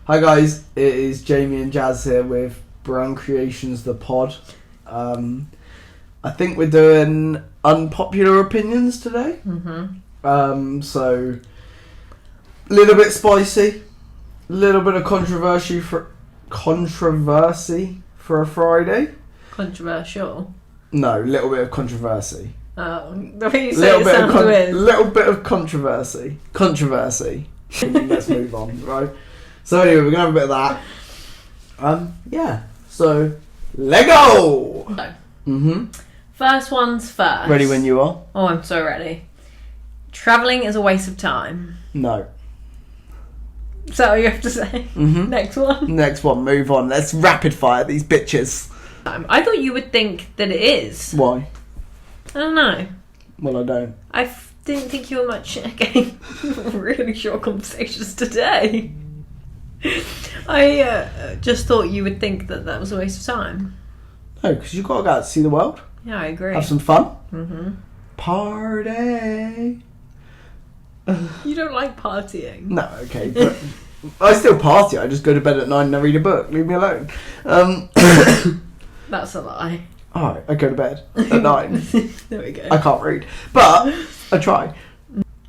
Hi guys, it is Jamie and Jazz here with Brand Creations, the pod. I think we're doing unpopular opinions today. So a little bit spicy, a little bit of controversy for a Friday. Controversial? No, a little bit of controversy. Oh, the way you say it sounds weird. Little bit of controversy. Let's move on, right? So anyway, we're gonna have a bit of that. Yeah. So, Lego. No. First ones first. Ready when you are. Oh, I'm so ready. Travelling is a waste of time. No. Is that what you have to say? Next one. Next one. Move on. Let's rapid fire these bitches. I thought you would think that it is. Why? I don't know. Well, I don't. I didn't think you were much getting really short conversations today. I just thought you would think that was a waste of time. No, because you've got to go out to see the world. Yeah, I agree. Have some fun. Party. You don't like partying. No, okay, but I still party. I just go to bed at 9 and I read a book. Leave me alone. That's a lie. Alright, I go to bed at 9. There we go. I can't read, but I try.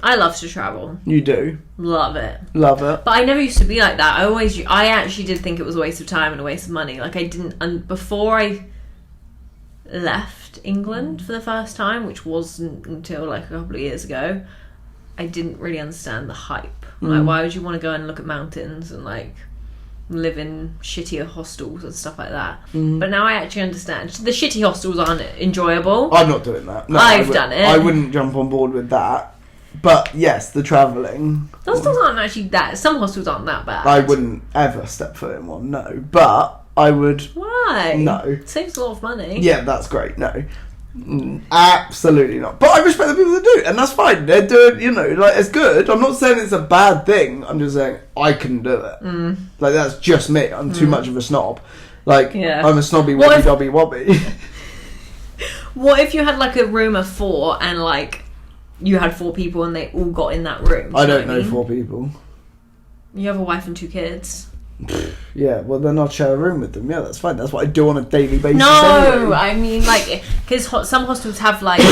I love to travel. You do? Love it. Love it. But I never used to be like that. I actually did think it was a waste of time and a waste of money. Like, I didn't, before I left England for the first time, which wasn't until like a couple of years ago, I didn't really understand the hype. Like, why would you want to go and look at mountains and like live in shittier hostels and stuff like that? But now I actually understand. The shitty hostels aren't enjoyable. I'm not doing that. No, I've done it. I wouldn't jump on board with that. But yes, the travelling. Hostels aren't actually that. Some hostels aren't that bad. I wouldn't ever step foot in one. No, but I would. Why? No. It saves a lot of money. Yeah, that's great. No, absolutely not. But I respect the people that do it, and that's fine. They're doing, like, it's good. I'm not saying it's a bad thing. I'm just saying I couldn't do it. Like, that's just me. I'm too much of a snob. Like, yeah. I'm a snobby wobby. What if you had like a room of 4 and like you had 4 people and they all got in that room? I don't know 4 people. You have a wife and 2 kids. Yeah, well then I'll share a room with them. Yeah, that's fine. That's what I do on a daily basis. No, anyway. I mean, like, because some hostels have like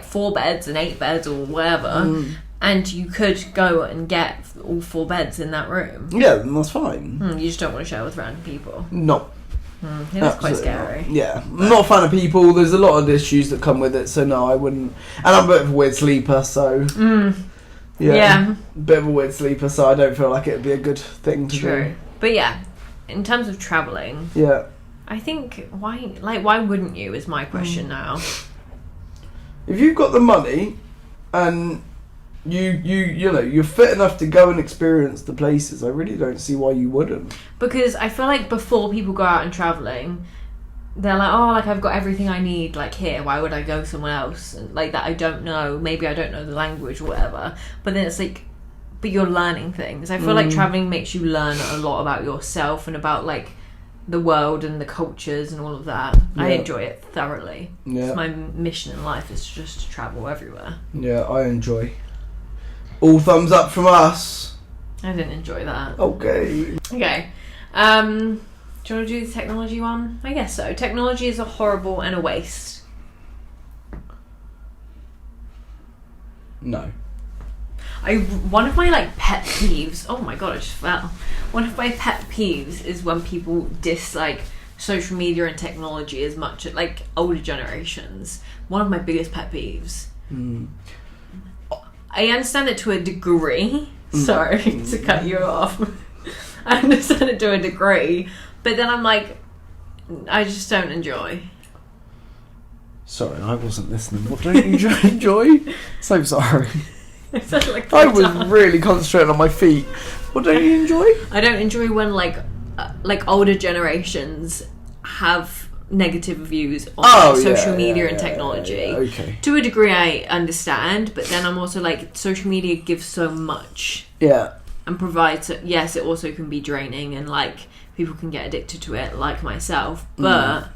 4 beds and 8 beds or whatever, and you could go and get all 4 beds in that room. Yeah, then that's fine. You just don't want to share with random people. No. That's quite scary. Not. Yeah, I'm not a fan of people. There's a lot of issues that come with it, so no, I wouldn't. And I'm a bit of a weird sleeper, so yeah, bit of a weird sleeper, so I don't feel like it'd be a good thing to do. But yeah, in terms of travelling, I think why wouldn't you is my question now. If you've got the money and you're fit enough to go and experience the places, I really don't see why you wouldn't. Because I feel like before people go out and travelling, they're like, oh, like, I've got everything I need, like, here, why would I go somewhere else? And, like, that I don't know, maybe I don't know the language or whatever. But then it's like, but you're learning things. I feel like travelling makes you learn a lot about yourself and about, like, the world and the cultures and all of that. Yeah. I enjoy it thoroughly. Yeah. It's my mission in life is just to travel everywhere. Yeah, I enjoy. All thumbs up from us. I didn't enjoy that. Okay. Do you want to do the technology one? I guess so. Technology is a horrible and a waste. No. One of my like pet peeves. Oh my god, I just fell. One of my pet peeves is when people dislike social media and technology as much as like older generations. One of my biggest pet peeves. I understand it to a degree. Sorry to cut you off. I understand it to a degree, but then I'm like, I just don't enjoy. Sorry, I wasn't listening. What don't you enjoy? So sorry. Like I was really concentrating on my feet. What don't you enjoy? I don't enjoy when like older generations have negative views on social media and technology. Okay. To a degree I understand, but then I'm also like, social media gives so much. Yeah. And provides, yes, it also can be draining and like people can get addicted to it, like myself, but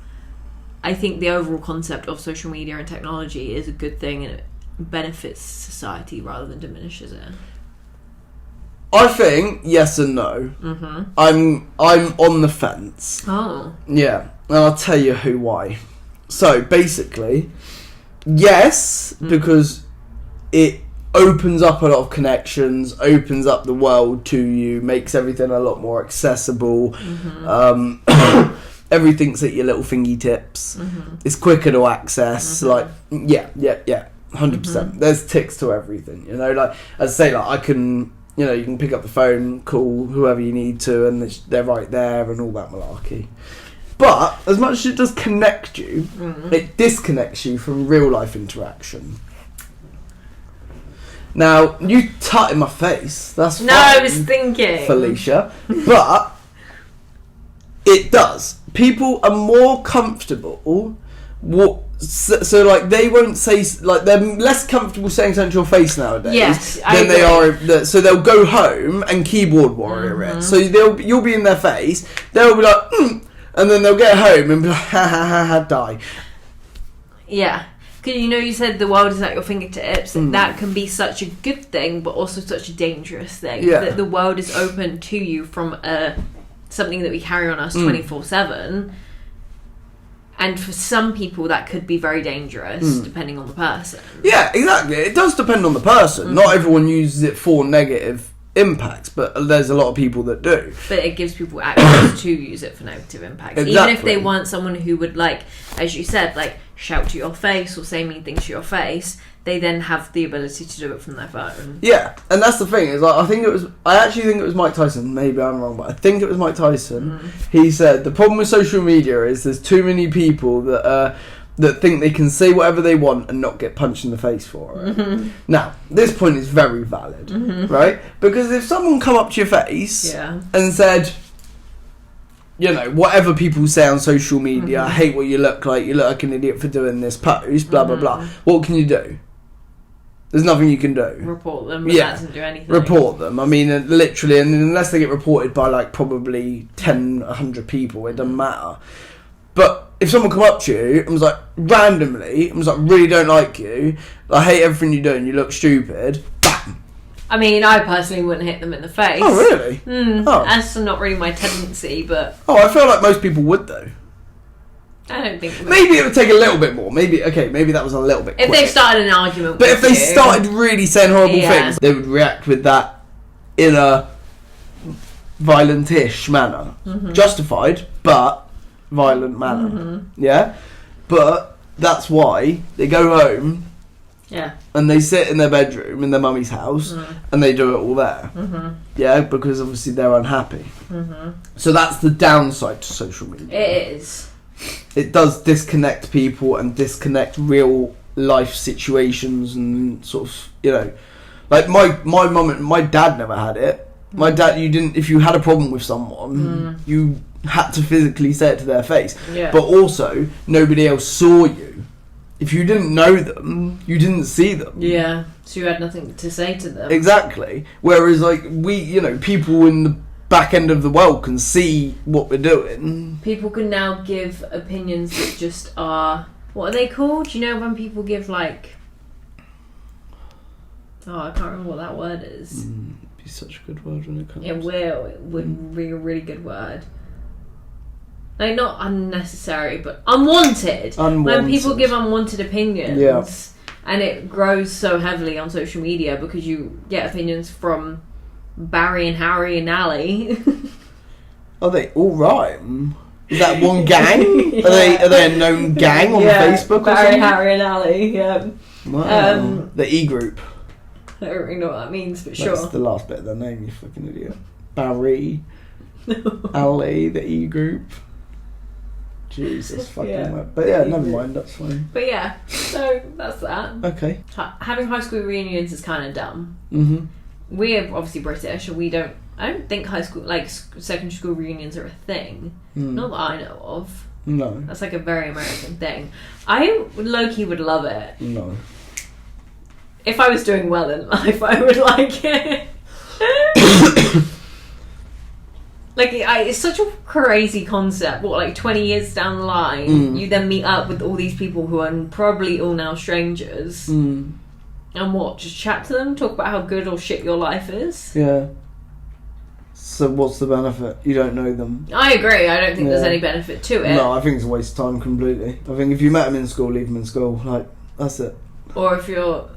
I think the overall concept of social media and technology is a good thing and it benefits society rather than diminishes it. I think yes and no. Mm-hmm. I'm on the fence. Oh. Yeah, and I'll tell you why. So basically, yes, because it opens up a lot of connections, opens up the world to you, makes everything a lot more accessible. Everything's at your little fingertips. It's quicker to access. Like, yeah, 100%. There's ticks to everything. You know, like I say, like I can. You know, you can pick up the phone, call whoever you need to, and they're right there and all that malarkey. But as much as it does connect you, it disconnects you from real life interaction. Now, you tut in my face. That's fine, I was thinking. Felicia. But it does. People are more comfortable. So like they won't say, like they're less comfortable saying something to your face nowadays than they are. So they'll go home and keyboard warrior it. So you'll be in their face. They'll be like, and then they'll get home and be like, ha ha ha ha, die. Yeah, because you said the world is at your fingertips. That can be such a good thing, but also such a dangerous thing. Yeah. That the world is open to you from something that we carry on us 24/7. And for some people, that could be very dangerous, depending on the person. Yeah, exactly. It does depend on the person. Not everyone uses it for negative impacts, but there's a lot of people that do. But it gives people access to use it for negative impacts. Exactly. Even if they weren't someone who would, like, as you said, like, shout to your face or say mean things to your face, they then have the ability to do it from their phone. Yeah, and that's the thing, is like, I actually think it was Mike Tyson, maybe I'm wrong, but I think it was Mike Tyson. He said, the problem with social media is there's too many people that think they can say whatever they want and not get punched in the face for it. Now, this point is very valid, right? Because if someone come up to your face and said, you know, whatever people say on social media, I hate what you look like an idiot for doing this post, blah, blah, blah, what can you do? There's nothing you can do. Report them, but that doesn't do anything. Report them. I mean, literally, and unless they get reported by, like, probably 10, 100 people, it doesn't matter. But if someone come up to you and was like, randomly, and was like, really don't like you, I hate everything you do and you look stupid, bam! I mean, I personally wouldn't hit them in the face. Oh, really? That's not really my tendency, but... Oh, I feel like most people would, though. I don't think... Maybe it would take a little bit more. Maybe that was a little bit quick. If they started an argument but with if they started really saying horrible things, they would react with that in a violent-ish manner. Justified, but violent manner. Yeah? But that's why they go home and they sit in their bedroom in their mummy's house and they do it all there. Yeah? Because obviously they're unhappy. So that's the downside to social media. It is. It does disconnect people and disconnect real life situations and sort of, you know, like my mum and my dad never had it. My dad, if you had a problem with someone, you had to physically say it to their face. Yeah. But also, nobody else saw you. If you didn't know them, you didn't see them. Yeah, so you had nothing to say to them. Exactly. Whereas, like, people in the back end of the world can see what we're doing. People can now give opinions that just are... What are they called? You know when people give, like... Oh, I can't remember what that word is. It'd be such a good word when it comes. It will. It would be a really good word. Like, not unnecessary, but unwanted. When people give unwanted opinions, and it grows so heavily on social media because you get opinions from Barry and Harry and Ali. Are they all rhyme? Is that one gang? Are they a known gang on Facebook? Barry, or something? Harry, and Ali. Yeah. Wow. The E group. I don't really know what that means, but That's sure. the last bit of their name, you fucking idiot. Barry, Ali, the E group. Jesus fucking word. But yeah, never mind, that's fine. But yeah, so that's that. Okay. Having high school reunions is kind of dumb. We're obviously British, and I don't think high school, like secondary school reunions are a thing. Not that I know of. No. That's like a very American thing. I low-key would love it. No. If I was doing well in life, I would like it. Like, it's such a crazy concept. What, like 20 years down the line, you then meet up with all these people who are probably all now strangers. And what, just chat to them? Talk about how good or shit your life is? Yeah. So what's the benefit? You don't know them. I agree. I don't think there's any benefit to it. No, I think it's a waste of time completely. I think if you met them in school, leave them in school. Like, that's it. Or if you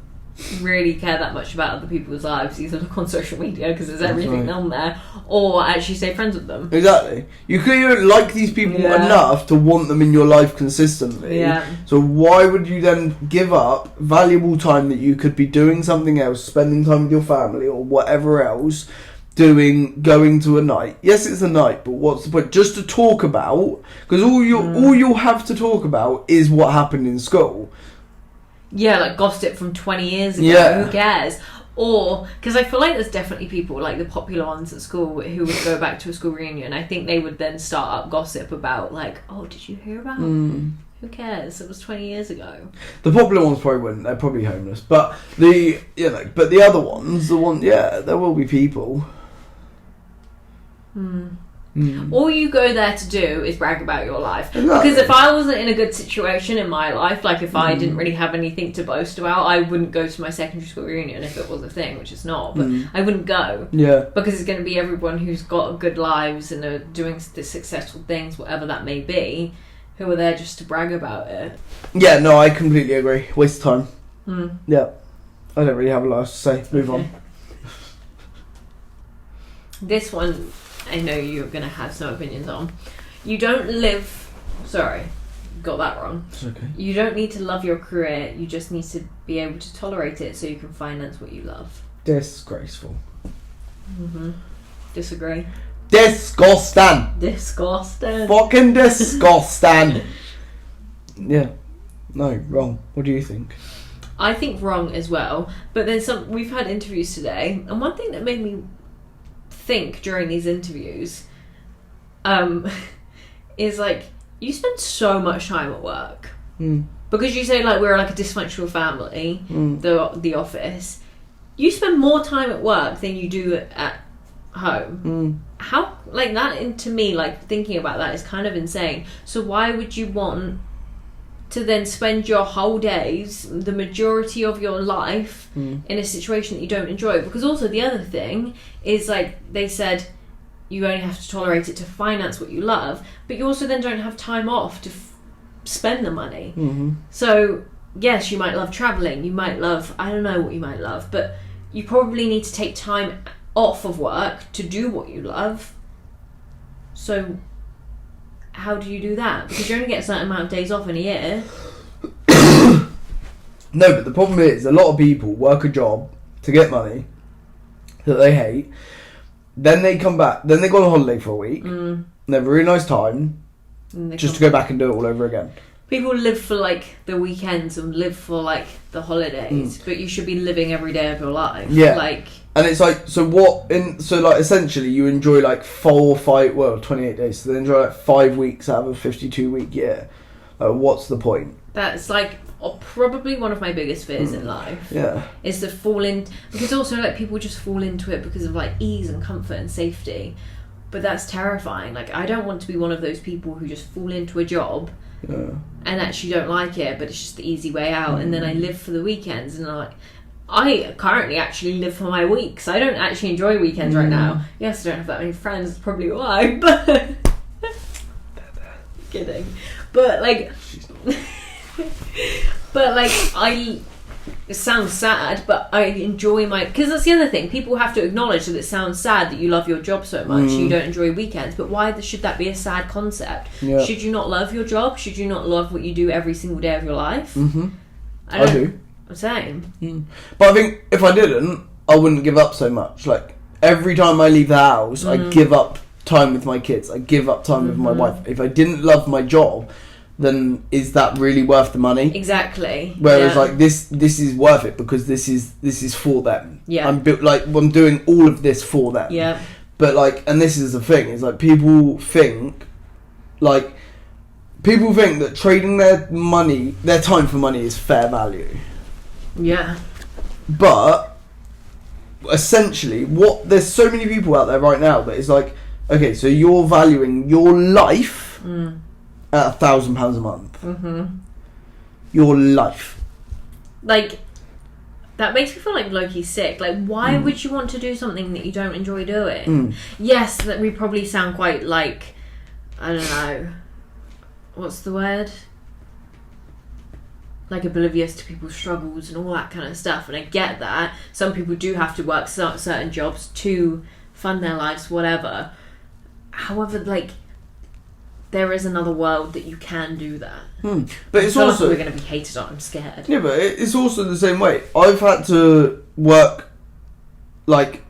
really care that much about other people's lives, either look on social media because there's everything on there, or actually stay friends with them. Exactly. You clearly don't like these people enough to want them in your life consistently. Yeah. So why would you then give up valuable time that you could be doing something else, spending time with your family or whatever else, going to a night? Yes, it's a night, but what's the point? Just to talk about, because all you'll have to talk about is what happened in school. Yeah, like gossip from 20 years ago. Yeah. Who cares? Or, because I feel like there's definitely people, like the popular ones at school, who would go back to a school reunion. I think they would then start up gossip about, like, oh, did you hear about? Who cares? It was 20 years ago. The popular ones probably wouldn't. They're probably homeless. But the other ones, there will be people. All you go there to do is brag about your life. Exactly. Because if I wasn't in a good situation in my life, like if I didn't really have anything to boast about, I wouldn't go to my secondary school reunion if it was a thing, which it's not. But I wouldn't go. Yeah. Because it's going to be everyone who's got good lives and are doing the successful things, whatever that may be, who are there just to brag about it. Yeah, no, I completely agree. Waste of time. Yeah. I don't really have a lot else to say. Move on. This one, I know you're going to have some opinions on. You don't live... Sorry, got that wrong. It's okay. You don't need to love your career. You just need to be able to tolerate it so you can finance what you love. Disgraceful. Disagree. Disgusting. Disgusting. Fucking disgusting. Yeah. No, wrong. What do you think? I think wrong as well. But then we've had interviews today, and one thing that made me think during these interviews is like, you spend so much time at work because you say like we're like a dysfunctional family, the office. You spend more time at work than you do at home. How, like, that, and to me, like, thinking about that is kind of insane. So why would you want to then spend your whole days, the majority of your life, in a situation that you don't enjoy? Because also the other thing is, like, they said you only have to tolerate it to finance what you love, but you also then don't have time off to spend the money. So yes, you might love traveling, you might love, I don't know what you might love, but you probably need to take time off of work to do what you love. So how do you do that? Because you only get a certain amount of days off in a year. No, but the problem is a lot of people work a job to get money that they hate. Then they come back. Then they go on holiday for a week. And they have a really nice time, just to go back and do it all over again. People live for like the weekends and live for like the holidays, but you should be living every day of your life. Yeah. Like, and it's like, so like essentially you enjoy like 28 days. So they enjoy like 5 weeks out of a 52-week year. What's the point? That's like probably one of my biggest fears in life. Yeah. Is to fall in, because also like people just fall into it because of like ease and comfort and safety. But that's terrifying. Like, I don't want to be one of those people who just fall into a job and actually don't like it, but it's just the easy way out. And then I live for the weekends, and I currently actually live for my weeks. I don't actually enjoy weekends right now. Yes, I don't have that many friends, that's probably why, but kidding. But like it sounds sad, but I enjoy because that's the other thing. People have to acknowledge that it sounds sad that you love your job so much, you don't enjoy weekends. But why should that be a sad concept? Yeah. Should you not love your job? Should you not love what you do every single day of your life? I do. Same. But I think if I didn't, I wouldn't give up so much. Like, every time I leave the house, I give up time with my kids. I give up time with my wife. If I didn't love my job, then is that really worth the money? Exactly. Whereas like this is worth it because this is for them. Yeah. I'm doing all of this for them. Yeah. But like, and this is the thing, is like people think that trading their time for money is fair value. Yeah. But essentially, there's so many people out there right now that it's like, okay, so you're valuing your life at £1,000 a month. Your life. Like, That makes me feel like low-key sick. Like, why would you want to do something that you don't enjoy doing? Yes, that we probably sound quite like, I don't know, what's the word? Like oblivious to people's struggles and all that kind of stuff. And I get that. Some people do have to work certain jobs to fund their lives, whatever. However, like, there is another world that you can do that. But it's also... we're going to be hated on. I'm scared. Yeah, but it's also the same way. I've had to work, like,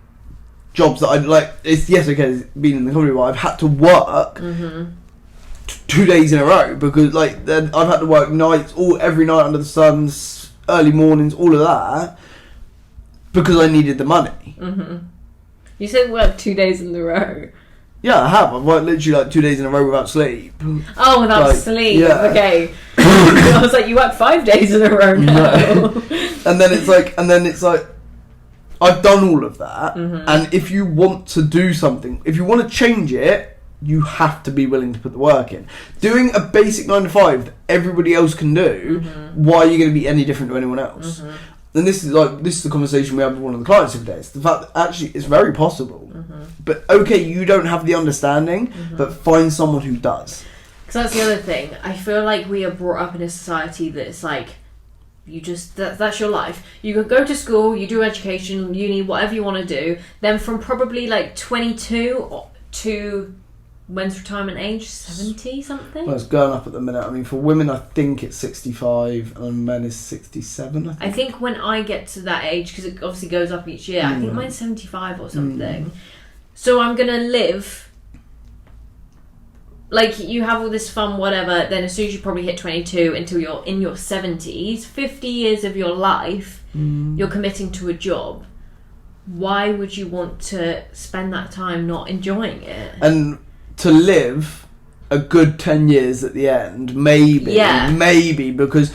jobs that I like. It's okay, it's been in the company, but I've had to work 2 days in a row because, like, then I've had to work nights, every night under the sun, early mornings, all of that, because I needed the money. You said work 2 days in a row. Yeah, I have. I've worked literally like 2 days in a row without sleep. Oh, without like, sleep. Yeah. Okay. I was like, you work 5 days in a row now. No. And then it's like, I've done all of that. And if you want to do something, if you want to change it, you have to be willing to put the work in. Doing a basic 9 to 5 that everybody else can do, why are you going to be any different to anyone else? And this is the conversation we had with one of the clients the other day. It's the fact that actually it's very possible. But okay, you don't have the understanding, but find someone who does. Because that's the other thing. I feel like we are brought up in a society that's like, you just, that's your life. You go to school, you do education, uni, whatever you want to do. Then from probably like 22 to... When's retirement age? 70 something? Well, it's going up at the minute. I mean, for women, I think it's 65, and men is 67. I think when I get to that age, because it obviously goes up each year, I think mine's 75 or something. So I'm going to live... Like, you have all this fun, whatever, then as soon as you probably hit 22 until you're in your 70s, 50 years of your life, you're committing to a job. Why would you want to spend that time not enjoying it? And... to live a good 10 years at the end, maybe, because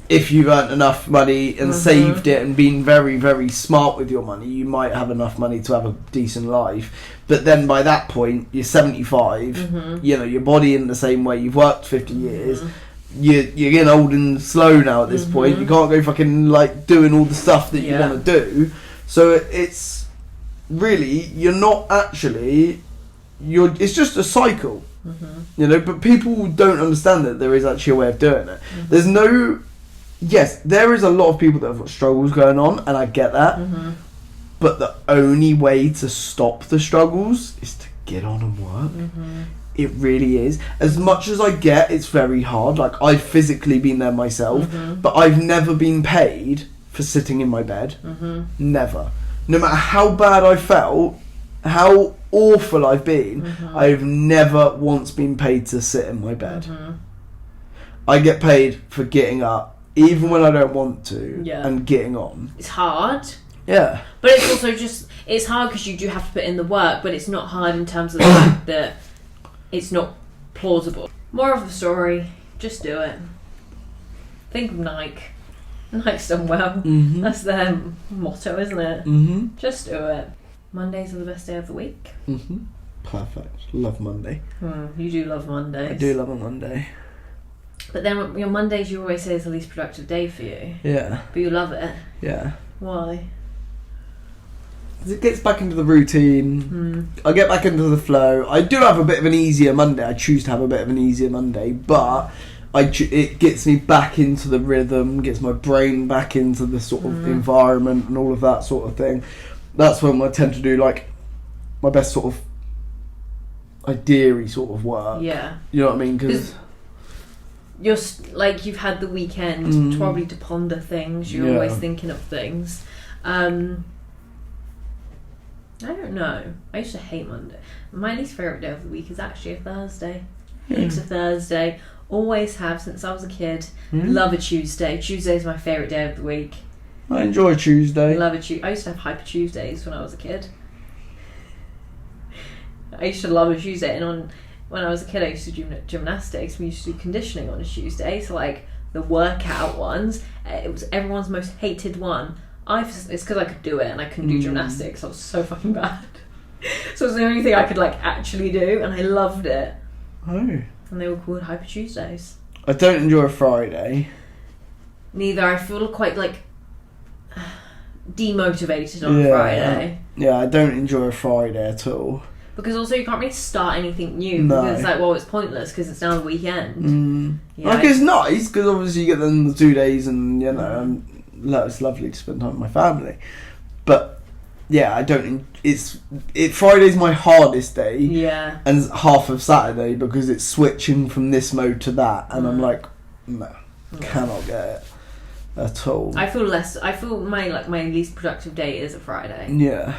if you've earned enough money and saved it and been very, very smart with your money, you might have enough money to have a decent life. But then by that point, you're 75, you know, your body in the same way, you've worked 50 years, you're getting old and slow now at this point, you can't go fucking, like, doing all the stuff that you want to do. So it's really, you're not actually... it's just a cycle, you know, but people don't understand that there is actually a way of doing it. There's no... Yes, there is a lot of people that have got struggles going on, and I get that, but the only way to stop the struggles is to get on and work. It really is. As much as I get, it's very hard. Like, I've physically been there myself, but I've never been paid for sitting in my bed. Never. No matter how bad I felt, how awful I've been, I've never once been paid to sit in my bed. I get paid for getting up, even when I don't want to, and getting on. It's hard. Yeah. But it's also just, it's hard because you do have to put in the work, but it's not hard in terms of the fact that it's not plausible. More of the story, just do it. Think of Nike. Nike's done well. That's their motto, isn't it? Just do it. Mondays are the best day of the week. Perfect. Love Monday. You do love Mondays. I do love a Monday. But then your Mondays, you always say, is the least productive day for you. Yeah. But you love it. Yeah. Why? Because it gets back into the routine. I get back into the flow. I do have a bit of an easier Monday. I choose to have a bit of an easier Monday, but it gets me back into the rhythm, gets my brain back into the sort of environment and all of that sort of thing. That's when I tend to do, like, my best sort of idea-y sort of work. Yeah. You know what I mean? Because you're, like, you've had the weekend probably to ponder things. You're always thinking of things. I don't know. I used to hate Monday. My least favourite day of the week is actually a Thursday. It's a Thursday. Always have since I was a kid. Love a Tuesday. Tuesday's my favourite day of the week. I enjoy Tuesday. Love a Tuesday. I used to have Hyper Tuesdays when I was a kid. I used to love a Tuesday, and when I was a kid I used to do gymnastics. We used to do conditioning on a Tuesday, so like the workout ones, it was everyone's most hated one. It's because I could do it and I couldn't do gymnastics. I was so fucking bad. So it was the only thing I could like actually do, and I loved it. Oh. And they were called Hyper Tuesdays. I don't enjoy a Friday. Neither. I feel quite like demotivated on a Friday. Yeah, I don't enjoy a Friday at all. Because also you can't really start anything new. No. Because it's like, well, it's pointless because it's now the weekend. Yeah. Like, it's nice because obviously you get them the 2 days and, you know, and it's lovely to spend time with my family. But, yeah, I don't... Friday's my hardest day. Yeah. And half of Saturday because it's switching from this mode to that. And I'm like, no, cannot get it at all. I feel my least productive day is a Friday. Yeah.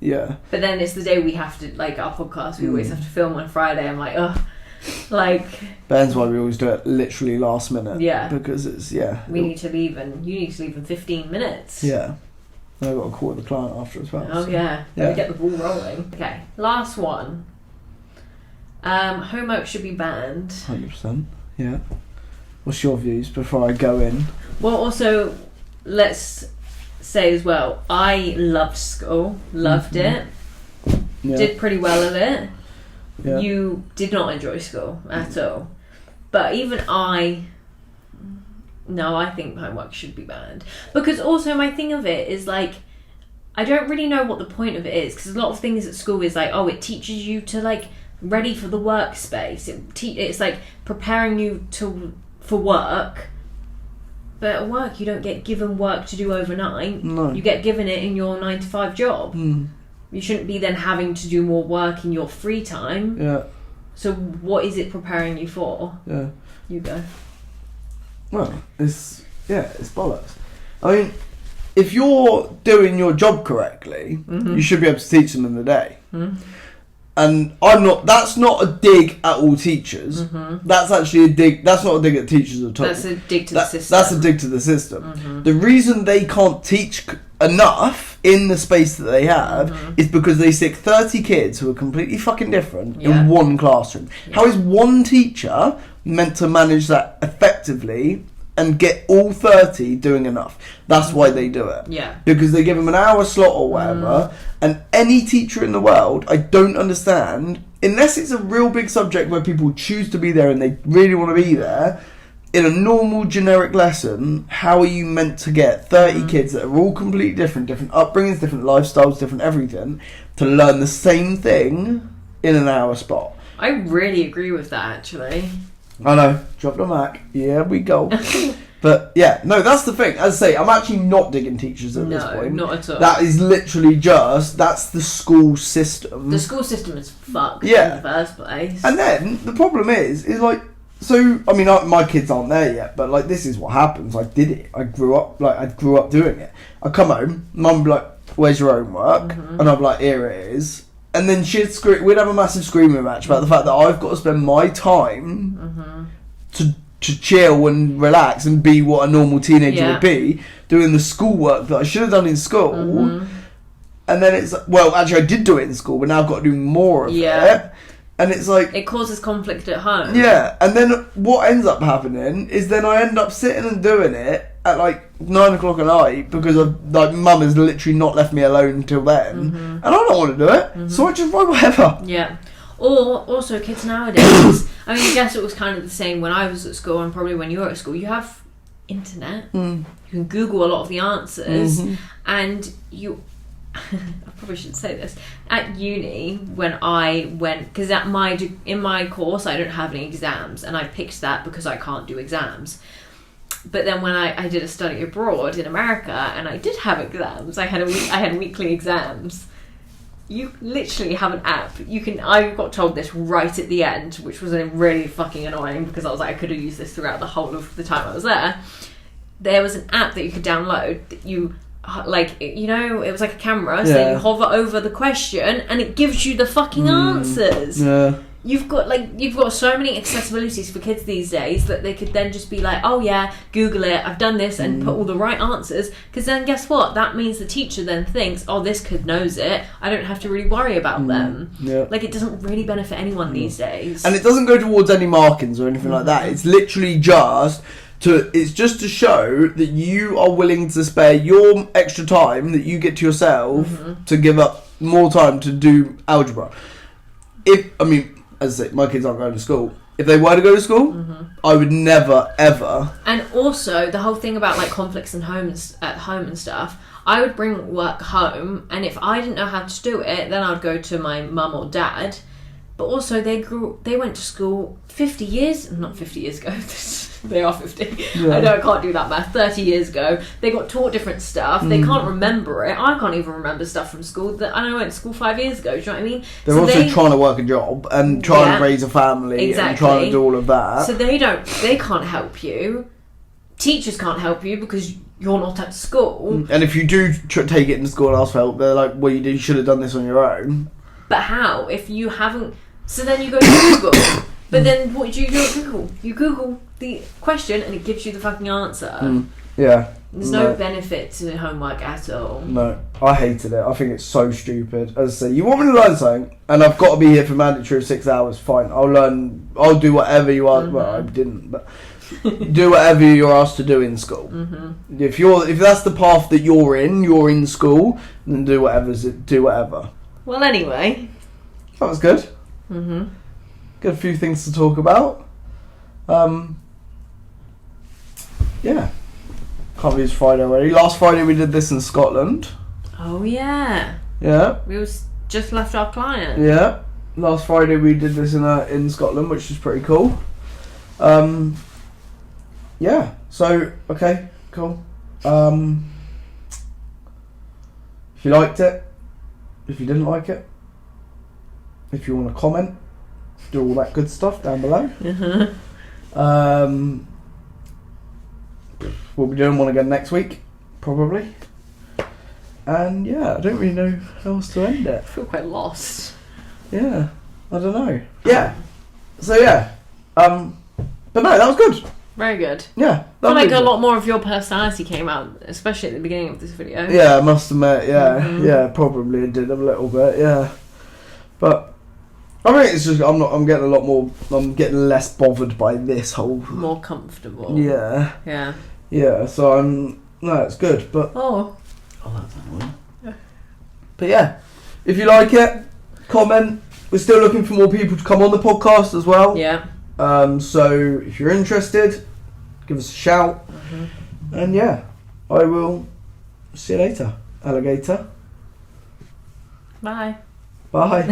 Yeah. But then it's the day we have to, like, our podcast, we always have to film on Friday. I'm like, ugh. Like... That's why we always do it literally last minute. Yeah. Because it's, we need to leave and you need to leave in 15 minutes. Yeah. And I've got a call with the client after as well. Oh, so. Yeah. Get the ball rolling. Okay. Last one. Homework should be banned. 100%. Yeah. What's your views before I go in? Well, also, let's say as well, I loved school, loved it, did pretty well at it. Yeah. You did not enjoy school at all. But even I think homework should be banned. Because also my thing of it is like, I don't really know what the point of it is. Because a lot of things at school is like, oh, it teaches you to like, ready for the workspace. It's like preparing you for work. But at work, you don't get given work to do overnight. No. You get given it in your 9-to-5 job. You shouldn't be then having to do more work in your free time. Yeah. So what is it preparing you for? Yeah. You go. Well, it's bollocks. I mean, if you're doing your job correctly, you should be able to teach them in the day. And that's not a dig at all teachers. That's actually a dig. That's not a dig at teachers at all. That's a dig to the system. That's a dig to the system. The reason they can't teach enough in the space that they have is because they stick 30 kids who are completely fucking different in one classroom. How is one teacher meant to manage that effectively and get all 30 doing enough? That's why they do it. Yeah. Because they give them an hour slot or whatever, and any teacher in the world, I don't understand, unless it's a real big subject where people choose to be there and they really want to be there, in a normal generic lesson, how are you meant to get 30 kids that are all completely different upbringings, different lifestyles, different everything, to learn the same thing in an hour spot? I really agree with that, actually. I know, drop the mic. Yeah, we go. But yeah, no, that's the thing. As I say, I'm actually not digging teachers at this point. No, not at all. That is literally that's the school system. The school system is fucked in the first place. And then the problem is like, so I mean, my kids aren't there yet, but like this is what happens. I did it. I grew up doing it. I come home, mum would be like, "Where's your homework?" And I'm like, "Here it is." And then we'd have a massive screaming match about the fact that I've got to spend my time to chill and relax and be what a normal teenager would be, doing the schoolwork that I should have done in school. And then it's, well, actually I did do it in school, but now I've got to do more of it. And it's like... It causes conflict at home. Yeah, and then what ends up happening is then I end up sitting and doing it at like 9 o'clock at night because mum has literally not left me alone until then. And I don't want to do it, so I just write whatever. Yeah. Or also kids nowadays, I mean, I guess it was kind of the same when I was at school and probably when you were at school. You have internet. You can Google a lot of the answers. And I probably shouldn't say this. At uni, when I went, because in my course I don't have any exams, and I picked that because I can't do exams. But then when I did a study abroad in America, and I did have exams, I had weekly exams. You literally have an app. I got told this right at the end, which was really fucking annoying because I was like, I could have used this throughout the whole of the time I was there. There was an app that you could download that you, like, you know, it was like a camera, so you hover over the question and it gives you the fucking answers. Yeah. You've got so many accessibilities for kids these days that they could then just be like, oh yeah, Google it, I've done this, and put all the right answers, because then guess what? That means the teacher then thinks, oh, this kid knows it, I don't have to really worry about them. Yeah. Like, it doesn't really benefit anyone these days. And it doesn't go towards any markings or anything like that. It's literally just to show that you are willing to spare your extra time that you get to yourself to give up more time to do algebra. As I say, my kids aren't going to school. If they were to go to school, I would never, ever... And also, the whole thing about, like, conflicts at home and stuff, I would bring work home, and if I didn't know how to do it, then I'd go to my mum or dad. But also, they went to school 50 years, not 50 years ago. They are 50. Yeah. I know I can't do that math. 30 years ago, they got taught different stuff. They can't remember it. I can't even remember stuff from school that I went to school 5 years ago. Do you know what I mean? They're So also trying to work a job and trying to raise a family and trying to do all of that. So they can't help you. Teachers can't help you because you're not at school. And if you do take it into school and ask for help, they're like, well, you should have done this on your own. But how? If you haven't... So then you go to Google. But then what do you do at Google? You Google the question and it gives you the fucking answer. Yeah. There's no benefit to homework at all. No. I hated it. I think it's so stupid. As I say, you want me to learn something and I've got to be here for mandatory of 6 hours, fine. I'll do whatever you ask. Well, I didn't, but... do whatever you're asked to do in school. If that's the path that you're in school, then do whatever. Well, anyway, that was good. Got a few things to talk about. Yeah, can't believe it's Friday already. Last Friday we did this in Scotland. Oh yeah. We just left our client. Yeah, last Friday we did this in Scotland, which is pretty cool. Yeah, so, okay, cool. If you liked it, if you didn't like it, if you want to comment, do all that good stuff down below. We'll be doing one again next week, probably. And yeah, I don't really know how else to end it. I feel quite lost. Yeah, I don't know. Yeah, so yeah. But no, that was good. Very good. Yeah. I feel like a lot more of your personality came out, especially at the beginning of this video. Yeah, I must admit, yeah, probably it did a little bit, yeah. But I think it's just I'm getting less bothered by this whole. More comfortable. Yeah. Yeah. Yeah. So it's good, but that's annoying. Yeah. But yeah, if you like it, comment. We're still looking for more people to come on the podcast as well. Yeah. So if you're interested, give us a shout. And yeah, I will see you later, alligator. Bye. Bye.